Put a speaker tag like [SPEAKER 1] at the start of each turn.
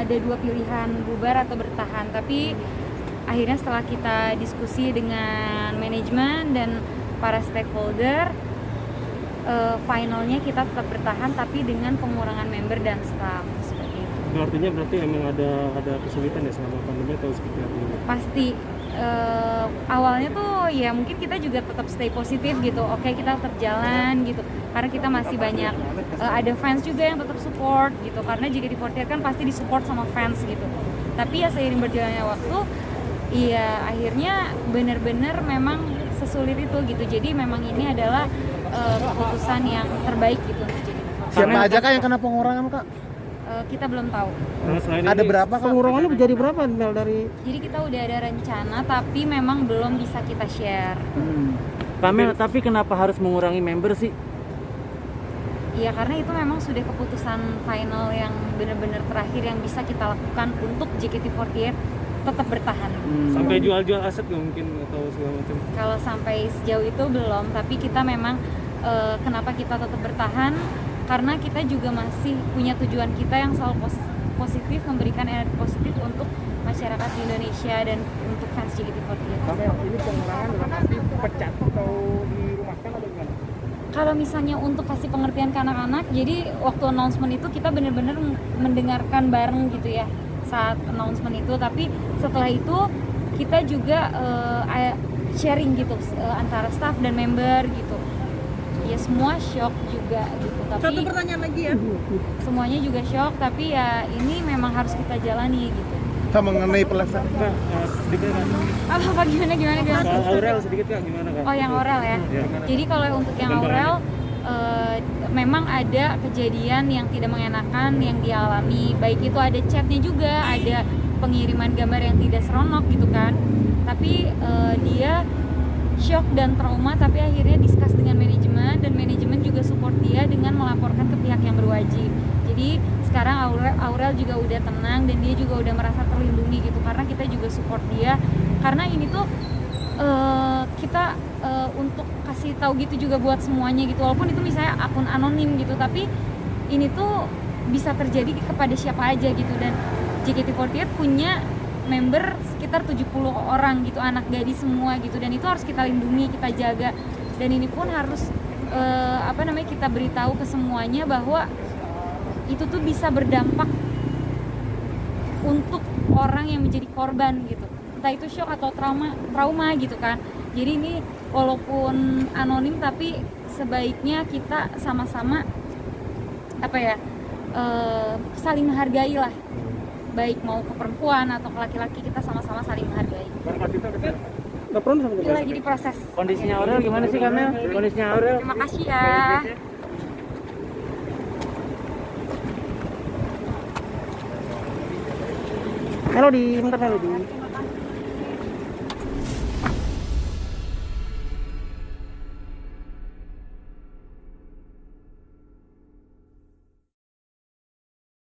[SPEAKER 1] ada dua pilihan, bubar atau bertahan. Tapi akhirnya setelah kita diskusi dengan manajemen dan para stakeholder, finalnya kita tetap bertahan tapi dengan pengurangan member dan staff seperti itu.
[SPEAKER 2] Berarti emang ada kesulitan ya selama pandemi atau seperti apa?
[SPEAKER 1] Pasti awalnya tuh ya mungkin kita juga tetap stay positif gitu. Oke, kita tetap jalan gitu karena kita masih banyak ada fans juga yang tetap support gitu, karena JKT48 kan pasti disupport sama fans gitu. Tapi ya seiring berjalannya waktu, iya akhirnya benar-benar memang sesulit itu gitu. Jadi memang ini adalah keputusan yang terbaik gitu untuk JKT48.
[SPEAKER 3] Siapa aja Kak yang kena pengurangan Kak?
[SPEAKER 1] Kita belum tahu.
[SPEAKER 3] Ada berapa Kak? Pengurangannya jadi berapa Mel dari?
[SPEAKER 1] Jadi kita udah ada rencana tapi memang belum bisa kita share.
[SPEAKER 4] Kamel, tapi kenapa harus mengurangi member sih?
[SPEAKER 1] Iya, karena itu memang sudah keputusan final yang benar-benar terakhir yang bisa kita lakukan untuk JKT48 tetap bertahan.
[SPEAKER 2] Sampai jual aset nggak mungkin atau segala macam?
[SPEAKER 1] Kalau sampai sejauh itu belum, tapi kita memang kenapa kita tetap bertahan? Karena kita juga masih punya tujuan kita yang selalu positif, memberikan energi positif untuk masyarakat di Indonesia dan untuk fans JKT48.
[SPEAKER 3] Ini pengurangan dalam arti pecat atau dirumahkan atau gimana?
[SPEAKER 1] Kalau misalnya untuk kasih pengertian ke anak-anak, jadi waktu announcement itu kita benar-benar mendengarkan bareng gitu ya saat announcement itu. Tapi setelah itu kita juga sharing gitu antara staff dan member gitu. Ya semua shock juga gitu. Tapi
[SPEAKER 5] satu pertanyaan lagi ya.
[SPEAKER 1] Semuanya juga shock, tapi ya ini memang harus kita jalani gitu.
[SPEAKER 3] Kak, mengenai pelaksanaan
[SPEAKER 2] Kak, sedikit Kak.
[SPEAKER 1] Apa gimana?
[SPEAKER 2] Soal Aurel sedikit Kak, gimana Kak?
[SPEAKER 1] Oh, yang Aurel ya. Jadi kalau untuk yang Aurel memang ada kejadian yang tidak mengenakan yang dialami, baik itu ada chatnya juga, ada pengiriman gambar yang tidak seronok gitu kan. Tapi dia shock dan trauma, tapi akhirnya discuss dengan manajemen dan manajemen juga support dia dengan melaporkan ke pihak yang berwajib. Jadi sekarang Aurel juga udah tenang dan dia juga udah merasa terlindungi gitu, karena kita juga support dia. Karena ini tuh kita untuk kasih tahu gitu juga buat semuanya gitu, walaupun itu misalnya akun anonim gitu, tapi ini tuh bisa terjadi kepada siapa aja gitu. Dan JKT48 punya member sekitar 70 orang gitu, anak gadis semua gitu, dan itu harus kita lindungi, kita jaga. Dan ini pun harus kita beritahu ke semuanya bahwa itu tuh bisa berdampak untuk orang yang menjadi korban gitu, entah itu shock atau trauma gitu kan. Jadi ini walaupun anonim tapi sebaiknya kita sama-sama saling menghargai lah, baik mau ke perempuan atau ke laki-laki, kita sama-sama saling menghargai. Ini lagi diproses.
[SPEAKER 4] Kondisinya Aurel gimana sih Kamel? Kondisinya Aurel?
[SPEAKER 1] Terima kasih ya.
[SPEAKER 3] Melody, bentar Melody.